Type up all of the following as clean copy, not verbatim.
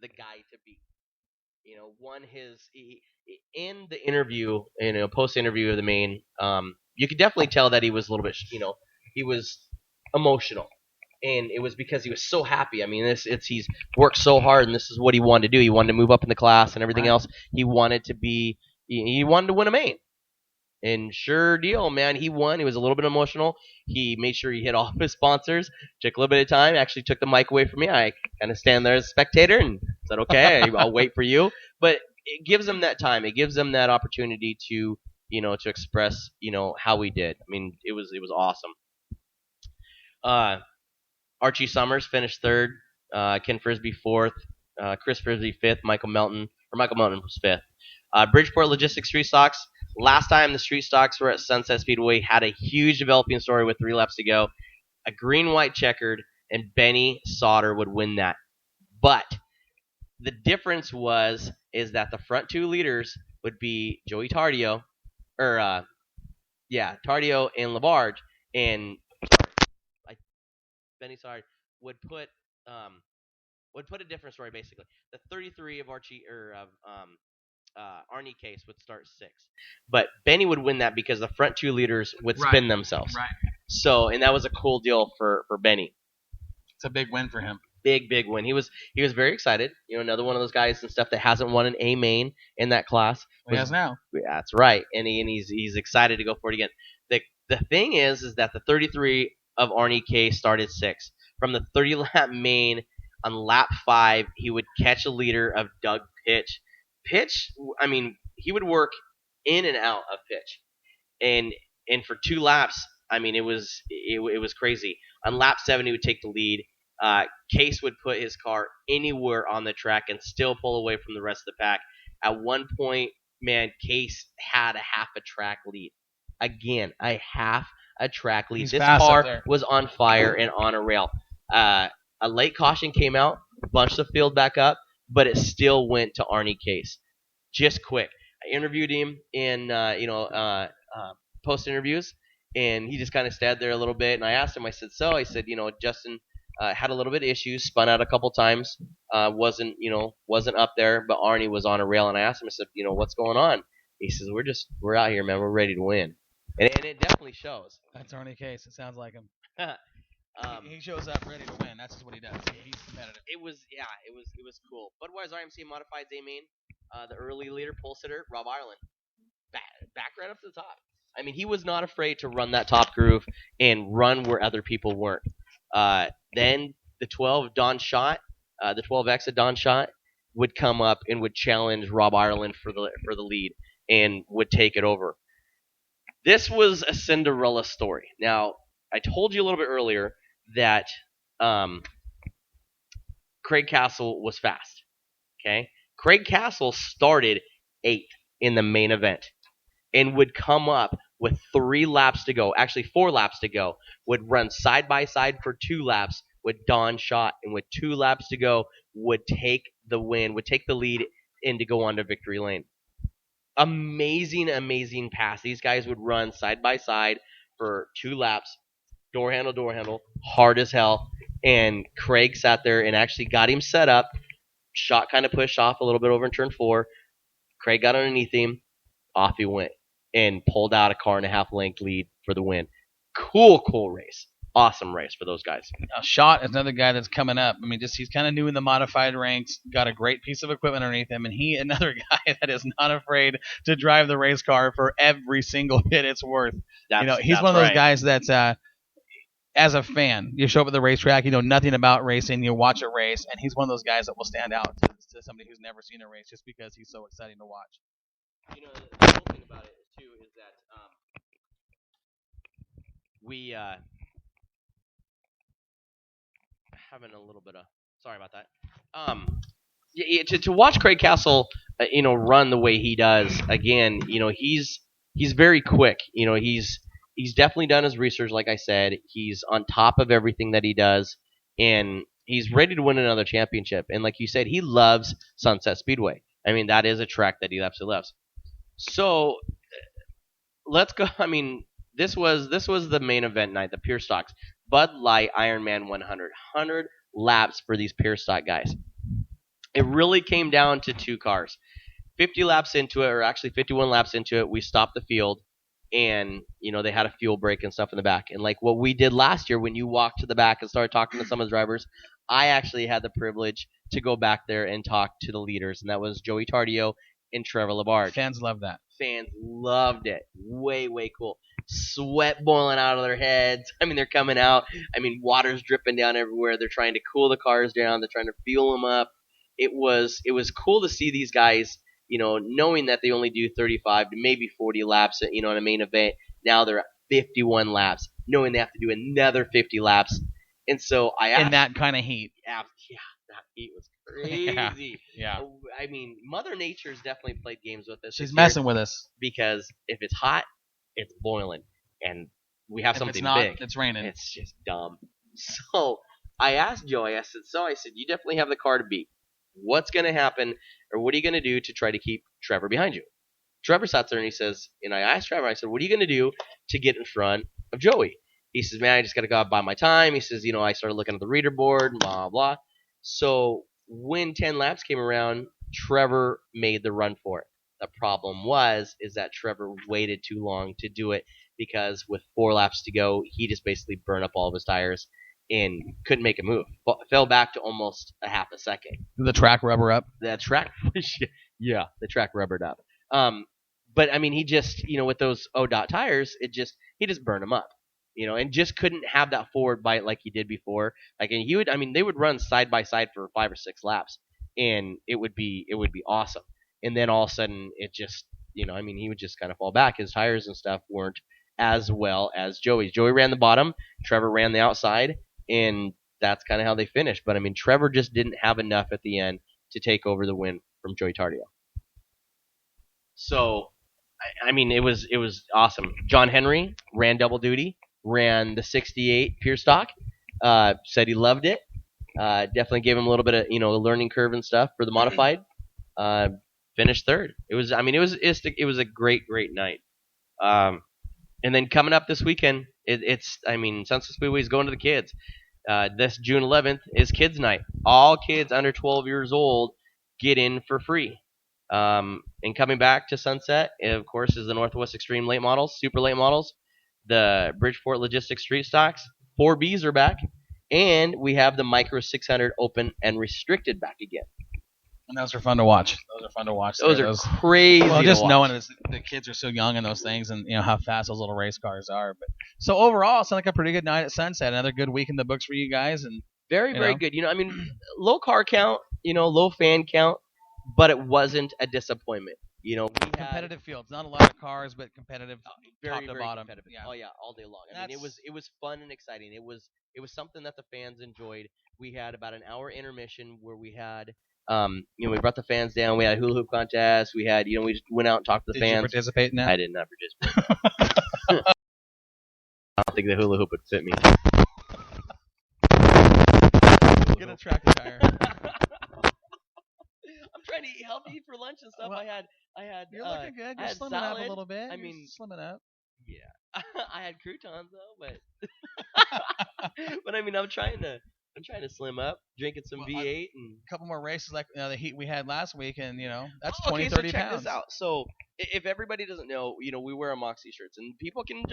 the guy to beat. Won in the interview, post interview of the main. You could definitely tell that he was a little bit, he was emotional, and it was because he was so happy. I mean, he's worked so hard, and this is what he wanted to do. He wanted to move up in the class and everything else. He wanted to win a main. And sure deal, man, he won. He was a little bit emotional. He made sure he hit all of his sponsors. Took a little bit of time. Actually took the mic away from me. I kind of stand there as a spectator and said, okay, I'll wait for you. But it gives him that time. It gives him that opportunity to, to express, how he did. I mean, it was awesome. Archie Summers finished third. Ken Frisbee fourth. Chris Frisbee fifth. Michael Melton was fifth. Bridgeport Logistics Street Stocks. Last time the Street Stocks were at Sunset Speedway, had a huge developing story with 3 laps to go. A green-white checkered, and Benny Sauter would win that. But the difference is that the front 2 leaders would be Joey Tardio, Tardio and Labarge, and Benny Sauter would put a different story basically. The 33 of Arnie Case would start 6th, but Benny would win that because the front 2 leaders would spin themselves. Right. So, and that was a cool deal for Benny. It's a big win for him. Big win. He was very excited. Another one of those guys and stuff that hasn't won an A main in that class. He has now. That's right, and he's excited to go for it again. The thing is that the 33 of Arnie Case started 6th. From the 30 lap main on lap 5, he would catch a leader of Doug Pitch. Pitch, I mean, he would work in and out of Pitch, and for 2 laps, I mean, it was crazy. On lap 7, he would take the lead. Case would put his car anywhere on the track and still pull away from the rest of the pack. At one point, man, Case had a half a track lead. Again, a half a track lead. This car was on fire and on a rail. A late caution came out, bunched the field back up, but it still went to Arnie Case. Just quick. I interviewed him in, post interviews, and he just kind of stayed there a little bit. And I asked him, I said, Justin had a little bit of issues, spun out a couple times, wasn't up there, but Arnie was on a rail. And I asked him, I said, what's going on? He says, we're out here, man. We're ready to win. And it definitely shows. That's Arnie Case. It sounds like him. He shows up ready to win. That's just what he does. He's competitive. It was cool. Budweiser IMC Modified A-Main, the early leader, pole sitter, Rob Ireland, back right up to the top. I mean, he was not afraid to run that top groove and run where other people weren't. Then the 12 Don Schott, the 12X of Don Schott would come up and would challenge Rob Ireland for the lead and would take it over. This was a Cinderella story. Now, I told you a little bit earlier that Craig Castle was fast. Okay? Craig Castle started 8th in the main event and would come up with 3 laps to go, actually 4 laps to go, would run side by side for 2 laps with Don Schott, and with 2 laps to go would take the win, would take the lead and to go on to victory lane. Amazing pass. These guys would run side by side for 2 laps, door handle, hard as hell. And Craig sat there and actually got him set up. Schott kind of pushed off a little bit over in turn 4. Craig got underneath him. Off he went and pulled out a 1.5 car length lead for the win. Cool race. Awesome race for those guys. Now, Schott is another guy that's coming up. I mean, he's kind of new in the modified ranks, got a great piece of equipment underneath him, and another guy that is not afraid to drive the race car for every single hit it's worth. He's one of those guys that's, as a fan, you show up at the racetrack, you know nothing about racing, you watch a race, and he's one of those guys that will stand out to somebody who's never seen a race just because he's so exciting to watch. The cool thing about it, too, is that we having a little bit of sorry about that. To watch Craig Castle, run the way he does again. He's very quick. He's definitely done his research. Like I said, he's on top of everything that he does, and he's ready to win another championship. And like you said, he loves Sunset Speedway. I mean, that is a track that he absolutely loves. So let's go. I mean, this was the main event night, the Pure Stocks. Bud Light Ironman 100 laps for these Pure Stock guys. It really came down to 2 cars. 50 laps into it, or actually 51 laps into it, we stopped the field, and they had a fuel break and stuff in the back. And like what we did last year, when you walked to the back and started talking to some of the drivers, I actually had the privilege to go back there and talk to the leaders, and that was Joey Tardio and Trevor Labarge. Fans love that. Fans loved it. Way cool. Sweat boiling out of their heads. I mean, they're coming out. I mean, water's dripping down everywhere. They're trying to cool the cars down. They're trying to fuel them up. It was cool to see these guys, knowing that they only do 35 to maybe 40 laps, in a main event. Now they're at 51 laps, knowing they have to do another 50 laps. And so I asked, in that kind of heat. Yeah, that heat was crazy. Yeah. I mean, Mother Nature's definitely played games with us. She's messing with us. Because if it's hot, it's boiling. And we have something if it's not, big. It's raining. It's just dumb. So I asked Joey, I said, you definitely have the car to beat. What's going to happen, or what are you going to do to try to keep Trevor behind you? Trevor sat there and he says, and I asked Trevor, I said, what are you going to do to get in front of Joey? He says, man, I just got to go out by my time. He says, I started looking at the reader board, blah, blah. So when 10 laps came around, Trevor made the run for it. The problem is that Trevor waited too long to do it, because with 4 laps to go, he just basically burned up all of his tires and couldn't make a move. Fell back to almost a half a second. The track rubber up? The track, yeah, the track rubbered up. But I mean, he just, with those ODOT tires, he just burned them up, and just couldn't have that forward bite like he did before. Like, and they would run side by side for 5 or 6 laps, and it would be awesome. And then all of a sudden, it just, he would just kind of fall back. His tires and stuff weren't as well as Joey's. Joey ran the bottom, Trevor ran the outside, and that's kind of how they finished. But I mean, Trevor just didn't have enough at the end to take over the win from Joey Tardio. So, I mean, it was awesome. John Henry ran double duty, ran the 68 pure stock, said he loved it. Definitely gave him a little bit of, a learning curve and stuff for the modified. Finished third. It was a great night. And then coming up this weekend, Sunset Speedway is going to the kids. This June 11th is Kids Night. All kids under 12 years old get in for free. And coming back to Sunset, of course, is the Northwest Extreme late models, super late models, the Bridgeport Logistics Street Stocks. 4Bs are back, and we have the Micro 600 Open and Restricted back again. And those are fun to watch. Those are crazy. Well, just knowing the kids are so young in those things, and how fast those little race cars are. But so overall, it sounded like a pretty good night at Sunset. Another good week in the books for you guys, and very good. Low car count, low fan count, but it wasn't a disappointment. Competitive fields, not a lot of cars, but competitive, top to bottom. Competitive. Yeah. Oh yeah, all day long. I mean, it was fun and exciting. It was something that the fans enjoyed. We had about an hour intermission where we had. We brought the fans down. We had a hula hoop contest. We had, we just went out and talked to the fans. Did you participate in that? I did not participate. I don't think the hula hoop would fit me. Get a track tire. I'm trying to eat healthy for lunch and stuff. Well, I had. You're looking good. You're slimming salad. up a little bit. Slimming up. Yeah. I had croutons though, but I'm trying to slim up, drinking some V8 and a couple more races like the heat we had last week, and that's 30 so check pounds. This out. So if everybody doesn't know, we wear our Moxie shirts, and people can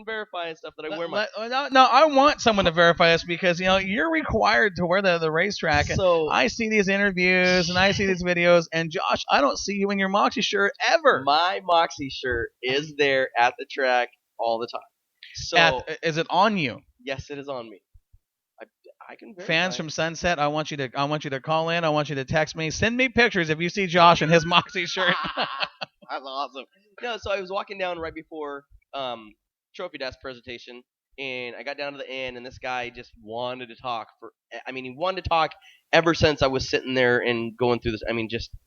verify and stuff that I wear my. No, I want someone to verify this, because you're required to wear the racetrack. So I see these interviews and I see these videos, and Josh, I don't see you in your Moxie shirt ever. My Moxie shirt is there at the track all the time. So is it on you? Yes, it is on me. I can verify. Fans from Sunset, I want you to call in. I want you to text me. Send me pictures if you see Josh in his Moxie shirt. That's awesome. No, so I was walking down right before trophy desk presentation, and I got down to the end, and this guy just wanted to talk he wanted to talk ever since I was sitting there and going through this.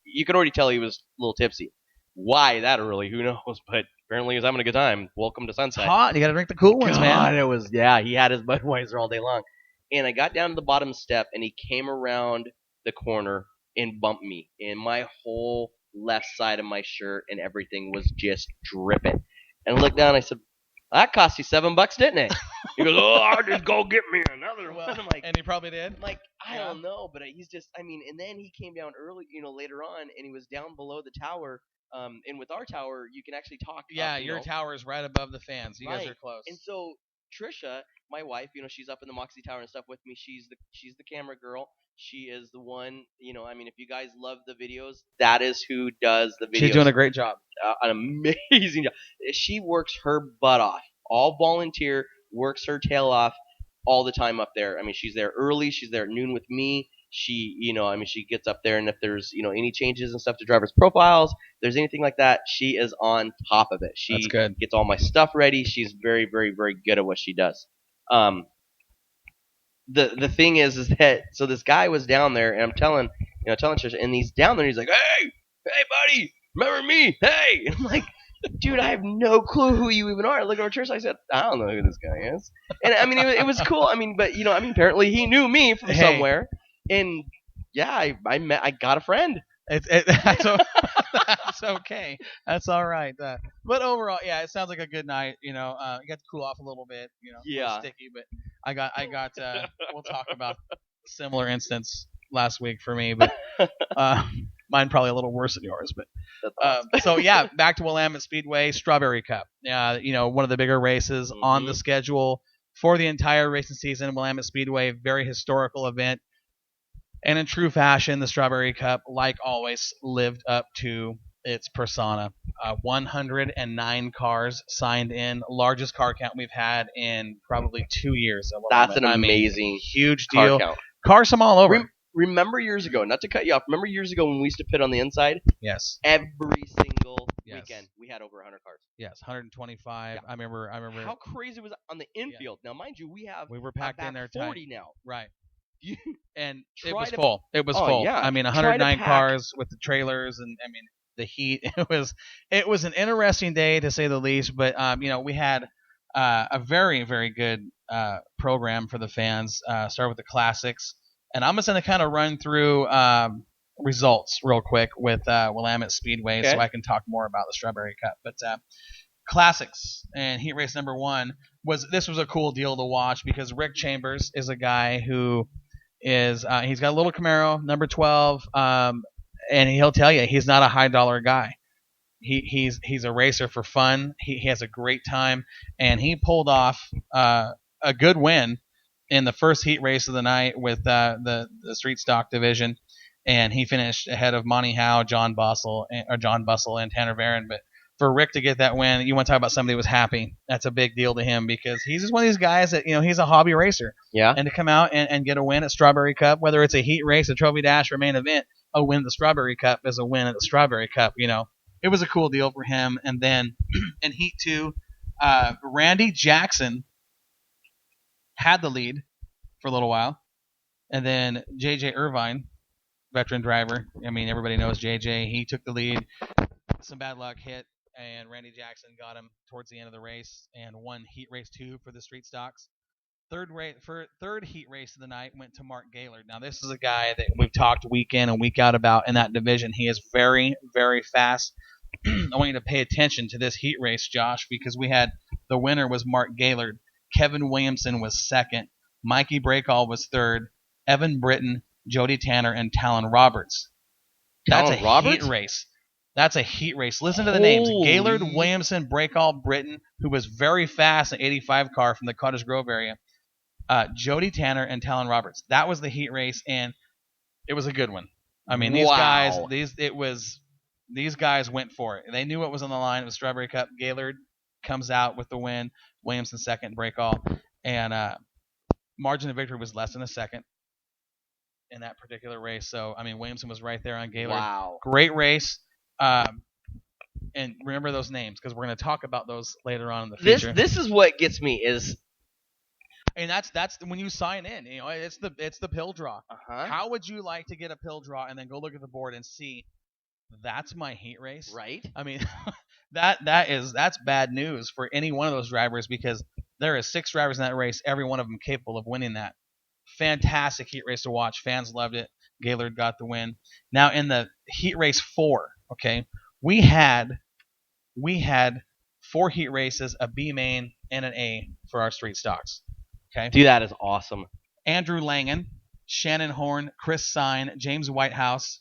You could already tell he was a little tipsy. Why that early? Who knows? But apparently he was having a good time. Welcome to Sunset. Hot. You got to drink the cool ones, man. It was, he had his Budweiser all day long. And I got down to the bottom step, and he came around the corner and bumped me. And my whole left side of my shirt and everything was just dripping. And I looked down, and I said, that cost you $7, didn't it? He goes, "Oh, I'll just go get me another Well, one." I'm like, and he probably did. I Yeah. don't know, but he's just, I mean, and then he came down early, later on, and he was down below the tower. And with our tower, you can actually talk. Yeah, up, your know. tower is right above the fans. You guys Right. are close. And so Trisha, my wife, she's up in the Moxie Tower and stuff with me. She's the camera girl. She is the one, I mean, if you guys love the videos, that is who does the videos. She's doing a great job. An amazing job. She works her butt off, all volunteer, works her tail off all the time up there. I mean, she's there early. She's there at noon with me. She, she gets up there, and if there's, any changes and stuff to drivers' profiles, if there's anything like that, she is on top of it. She That's good. gets all my stuff ready. She's very, very, very good at what she does. The thing is that, so this guy was down there, and I'm telling Trisha, and he's down there, and he's like, hey, buddy, remember me? Hey, and I'm like, dude, I have no clue who you even are. I look over Trisha, I said, I don't know who this guy is. And I mean, it was cool. I mean, but apparently he knew me from somewhere, and yeah, I got a friend. That's okay. That's all right. But overall, yeah, it sounds like a good night. You got to cool off a little bit. A little sticky, but I got. We'll talk about a similar instance last week for me, but mine probably a little worse than yours. But so yeah, back to Willamette Speedway Strawberry Cup. One of the bigger races on the schedule for the entire racing season. Willamette Speedway, very historical event. And in true fashion, the Strawberry Cup, like always, lived up to its persona. 109 cars signed in, largest car count we've had in probably 2 years. That's an amazing huge deal. Car count. Cars from all over. Remember years ago, not to cut you off, remember years ago when we used to pit on the inside? Yes. Every single weekend, we had over 100 cars. Yes, 125. Yeah. I remember. How crazy was it on the infield? Yeah. Now, mind you, we were packed in there 40 now. Right. And it was full. It was full. Yeah. I mean, 109 cars with the trailers, and I mean the heat. It was an interesting day to say the least. But we had a very, very good program for the fans. Start with the classics, and I'm just gonna kind of run through results real quick with Willamette Speedway, so I can talk more about the Strawberry Cup. But classics and heat race number 1 was a cool deal to watch because Rick Chambers is a guy who is he's got a little Camaro number 12, and he'll tell you he's not a high dollar guy. He's a racer for fun. He has a great time, and he pulled off a good win in the first heat race of the night with the street stock division, and he finished ahead of Monty Howe, John Bussell, and Tanner Barron. But for Rick to get that win, you want to talk about somebody who was happy. That's a big deal to him because he's just one of these guys that, he's a hobby racer. Yeah. And to come out and get a win at Strawberry Cup, whether it's a heat race, a trophy dash, or main event, a win at the Strawberry Cup is a win at the Strawberry Cup. It was a cool deal for him. And then in Heat 2, Randy Jackson had the lead for a little while. And then J.J. Irvine, veteran driver, I mean, everybody knows J.J., he took the lead. Some bad luck hit, and Randy Jackson got him towards the end of the race and won Heat Race 2 for the street stocks. Third heat race of the night went to Mark Gaylord. Now, this is a guy that we've talked week in and week out about in that division. He is very, very fast. I want you to pay attention to this heat race, Josh, because the winner was Mark Gaylord. Kevin Williamson was second. Mikey Breakall was third. Evan Britton, Jody Tanner, and Talon Roberts. That's heat race. That's a heat race. Listen to the names. Gaylord, Williamson, Breakall, Britton, who was very fast, an 85 car from the Cottage Grove area. Jody Tanner and Talon Roberts. That was the heat race, and it was a good one. I mean, these guys went for it. They knew what was on the line. It was Strawberry Cup. Gaylord comes out with the win. Williamson second, Breakall. And margin of victory was less than a second in that particular race. So, I mean, Williamson was right there on Gaylord. Wow. Great race. And remember those names because we're going to talk about those later on in the future. This is what gets me is, and that's when you sign in. It's the pill draw. Uh-huh. How would you like to get a pill draw and then go look at the board and see that's my heat race? Right. I mean, that's bad news for any one of those drivers because there is 6 drivers in that race, every one of them capable of winning that. Fantastic heat race to watch. Fans loved it. Gaylord got the win. Now in the heat race 4, okay, we had 4 heat races, a B main, and an A for our street stocks. Okay. Dude, that is awesome. Andrew Langan, Shannon Horn, Chris Sine, James Whitehouse,